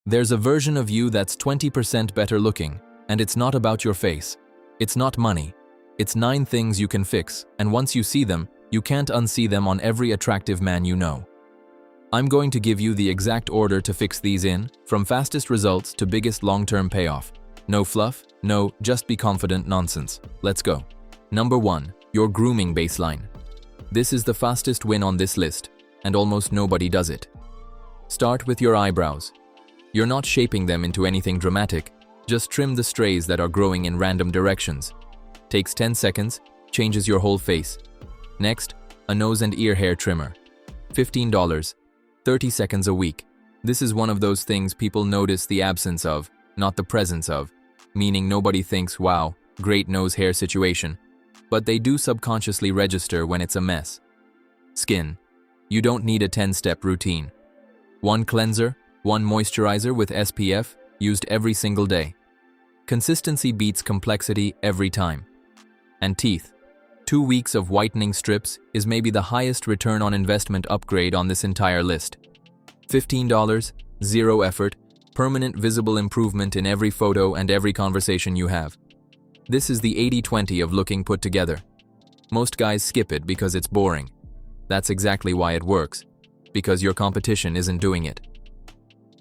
There's a version of you that's 20% better looking, and it's not about your face. It's not money. It's 9 things you can fix, and once you see them, you can't unsee them on every attractive man you know. I'm going to give you the exact order to fix these in, from fastest results to biggest long-term payoff. No fluff, no just be confident nonsense. Let's go. Number 1. Your grooming baseline. This is the fastest win on this list, and almost nobody does it. Start with your eyebrows. You're not shaping them into anything dramatic, just trim the strays that are growing in random directions. Takes 10 seconds, changes your whole face. Next, a nose and ear hair trimmer. $15, 30 seconds a week. This is one of those things people notice the absence of, not the presence of, meaning nobody thinks, wow, great nose hair situation, but they do subconsciously register when it's a mess. Skin. You don't need a 10-step routine. 1 cleanser, 1 moisturizer with SPF, used every single day. Consistency beats complexity every time. And teeth. 2 weeks of whitening strips is maybe the highest return on investment upgrade on this entire list. $15, 0 effort, permanent visible improvement in every photo and every conversation you have. This is the 80-20 of looking put together. Most guys skip it because it's boring. That's exactly why it works, because your competition isn't doing it.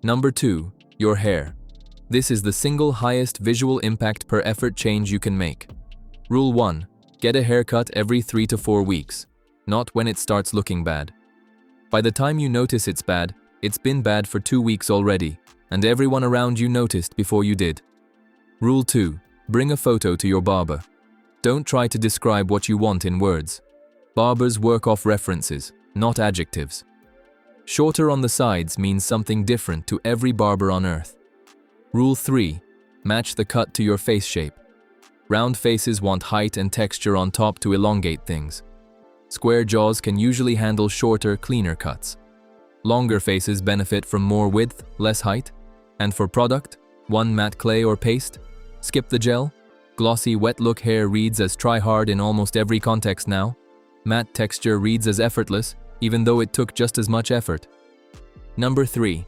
Number 2, your hair. This is the single highest visual impact per effort change you can make. Rule 1. Get a haircut every 3 to 4 weeks, not when it starts looking bad. By the time you notice it's bad, it's been bad for 2 weeks already, and everyone around you noticed before you did. Rule 2. Bring a photo to your barber. Don't try to describe what you want in words. Barbers work off references, not adjectives. Shorter on the sides means something different to every barber on earth. Rule 3. Match the cut to your face shape. Round faces want height and texture on top to elongate things. Square jaws can usually handle shorter, cleaner cuts. Longer faces benefit from more width, less height. And for product, 1 matte clay or paste. Skip the gel. Glossy, wet look hair reads as try-hard in almost every context now. Matte texture reads as effortless, even though it took just as much effort. Number 3.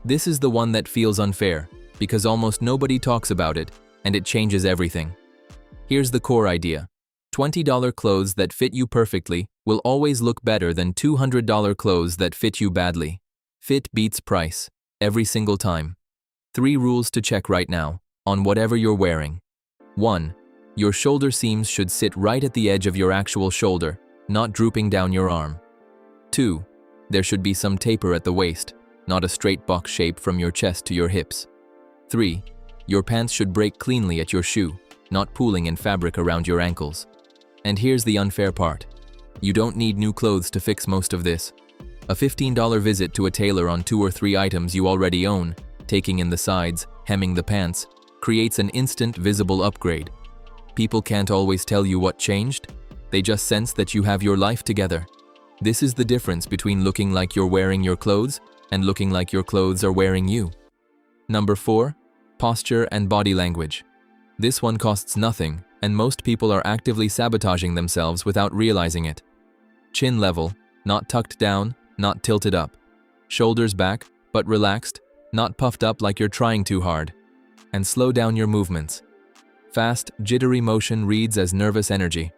This is the one that feels unfair, because almost nobody talks about it, and it changes everything. Here's the core idea. $20 clothes that fit you perfectly will always look better than $200 clothes that fit you badly. Fit beats price, every single time. 3 rules to check right now, on whatever you're wearing. 1. Your shoulder seams should sit right at the edge of your actual shoulder, not drooping down your arm. 2. There should be some taper at the waist, not a straight box shape from your chest to your hips. 3. Your pants should break cleanly at your shoe, not pooling in fabric around your ankles. And here's the unfair part. You don't need new clothes to fix most of this. A $15 visit to a tailor on 2 or 3 items you already own, taking in the sides, hemming the pants, creates an instant visible upgrade. People can't always tell you what changed. They just sense that you have your life together. This is the difference between looking like you're wearing your clothes and looking like your clothes are wearing you. Number 4. Posture and body language. This one costs nothing, and most people are actively sabotaging themselves without realizing it. Chin level, not tucked down, not tilted up. Shoulders back, but relaxed, not puffed up like you're trying too hard. And slow down your movements. Fast, jittery motion reads as nervous energy.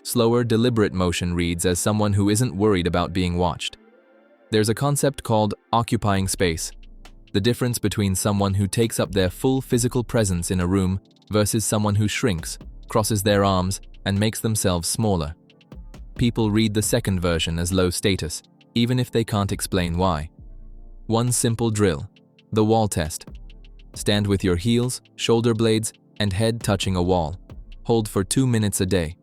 Slower, deliberate motion reads as someone who isn't worried about being watched. There's a concept called occupying space. The difference between someone who takes up their full physical presence in a room versus someone who shrinks, crosses their arms, and makes themselves smaller. People read the second version as low status, even if they can't explain why. One simple drill. The wall test. Stand with your heels, shoulder blades, and head touching a wall. Hold for 2 minutes a day.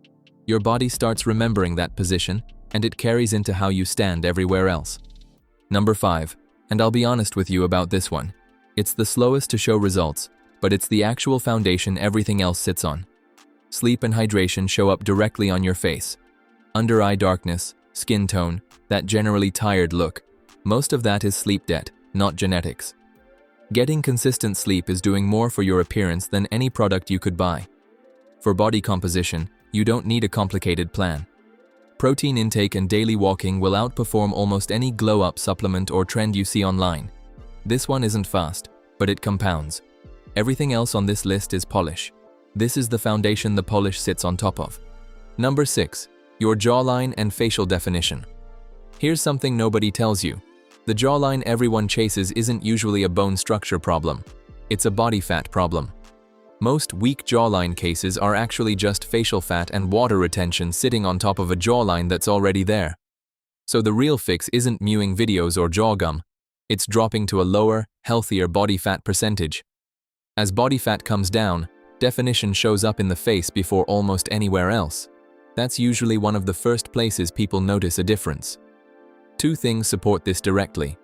Your body starts remembering that position, and it carries into how you stand everywhere else. Number 5. And I'll be honest with you about this one. It's the slowest to show results, but it's the actual foundation everything else sits on. Sleep and hydration show up directly on your face. Under eye darkness, skin tone, that generally tired look. Most of that is sleep debt, not genetics. Getting consistent sleep is doing more for your appearance than any product you could buy. For body composition, you don't need a complicated plan. Protein intake and daily walking will outperform almost any glow-up supplement or trend you see online. This one isn't fast, but it compounds. Everything else on this list is polish. This is the foundation the polish sits on top of. Number 6. Your jawline and facial definition. Here's something nobody tells you. The jawline everyone chases isn't usually a bone structure problem. It's a body fat problem. Most weak jawline cases are actually just facial fat and water retention sitting on top of a jawline that's already there. So the real fix isn't mewing videos or jaw gum. It's dropping to a lower, healthier body fat percentage. As body fat comes down, definition shows up in the face before almost anywhere else. That's usually one of the first places people notice a difference. 2 things support this directly.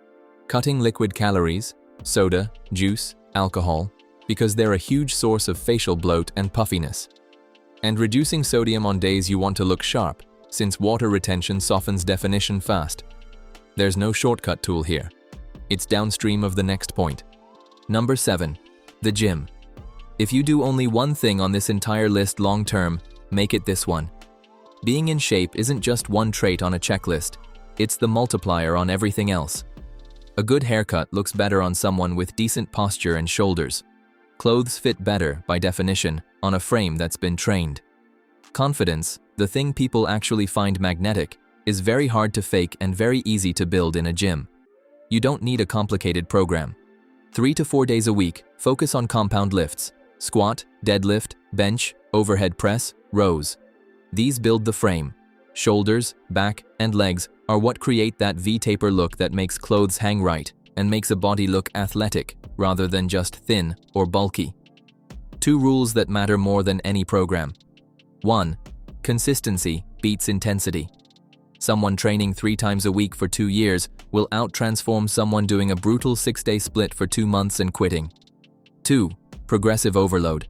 Cutting liquid calories, soda, juice, alcohol, because they're a huge source of facial bloat and puffiness. And reducing sodium on days you want to look sharp, since water retention softens definition fast. There's no shortcut tool here. It's downstream of the next point. Number 7. The gym. If you do only one thing on this entire list long term, make it this one. Being in shape isn't just one trait on a checklist. It's the multiplier on everything else. A good haircut looks better on someone with decent posture and shoulders. Clothes fit better, by definition, on a frame that's been trained. Confidence, the thing people actually find magnetic, is very hard to fake and very easy to build in a gym. You don't need a complicated program. 3 to 4 days a week, focus on compound lifts: squat, deadlift, bench, overhead press, rows. These build the frame. Shoulders, back, and legs are what create that V-taper look that makes clothes hang right and makes a body look athletic rather than just thin or bulky. 2 rules that matter more than any program. 1. Consistency beats intensity. Someone training 3 times a week for 2 years will out-transform someone doing a brutal 6-day split for 2 months and quitting. 2. Progressive overload.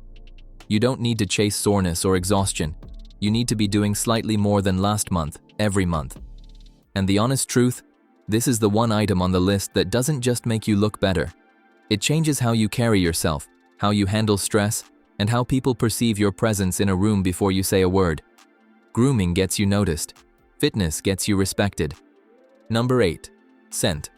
You don't need to chase soreness or exhaustion. You need to be doing slightly more than last month, every month. And the honest truth, this is the one item on the list that doesn't just make you look better. It changes how you carry yourself, how you handle stress, and how people perceive your presence in a room before you say a word. Grooming gets you noticed. Fitness gets you respected. Number 8. Scent.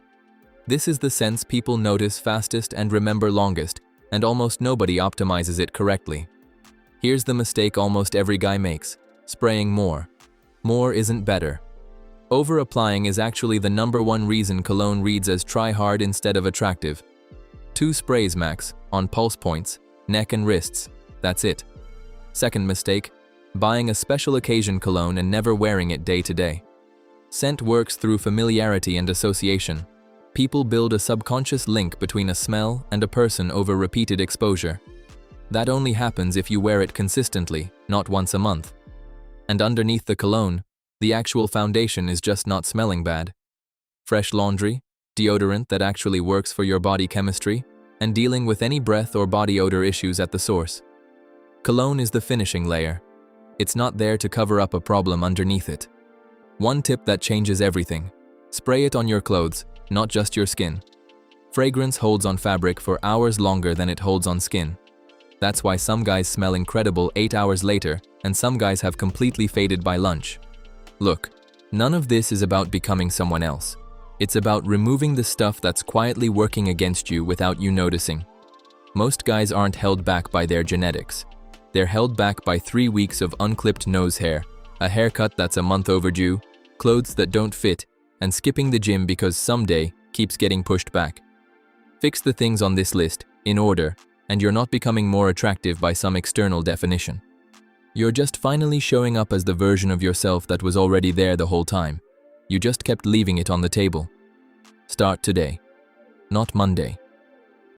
This is the sense people notice fastest and remember longest, and almost nobody optimizes it correctly. Here's the mistake almost every guy makes: spraying more. More isn't better. Over-applying is actually the number 1 reason cologne reads as try-hard instead of attractive. 2 sprays max, on pulse points, neck and wrists. That's it. Second mistake: buying a special occasion cologne and never wearing it day to day. Scent works through familiarity and association. People build a subconscious link between a smell and a person over repeated exposure. That only happens if you wear it consistently, not once a month. And underneath the cologne, the actual foundation is just not smelling bad. Fresh laundry, deodorant that actually works for your body chemistry, and dealing with any breath or body odor issues at the source. Cologne is the finishing layer. It's not there to cover up a problem underneath it. One tip that changes everything: spray it on your clothes, not just your skin. Fragrance holds on fabric for hours longer than it holds on skin. That's why some guys smell incredible 8 hours later, and some guys have completely faded by lunch. Look, none of this is about becoming someone else. It's about removing the stuff that's quietly working against you without you noticing. Most guys aren't held back by their genetics. They're held back by 3 weeks of unclipped nose hair, a haircut that's a month overdue, clothes that don't fit, and skipping the gym because someday keeps getting pushed back. Fix the things on this list, in order, and you're not becoming more attractive by some external definition. You're just finally showing up as the version of yourself that was already there the whole time. You just kept leaving it on the table. Start today, not Monday.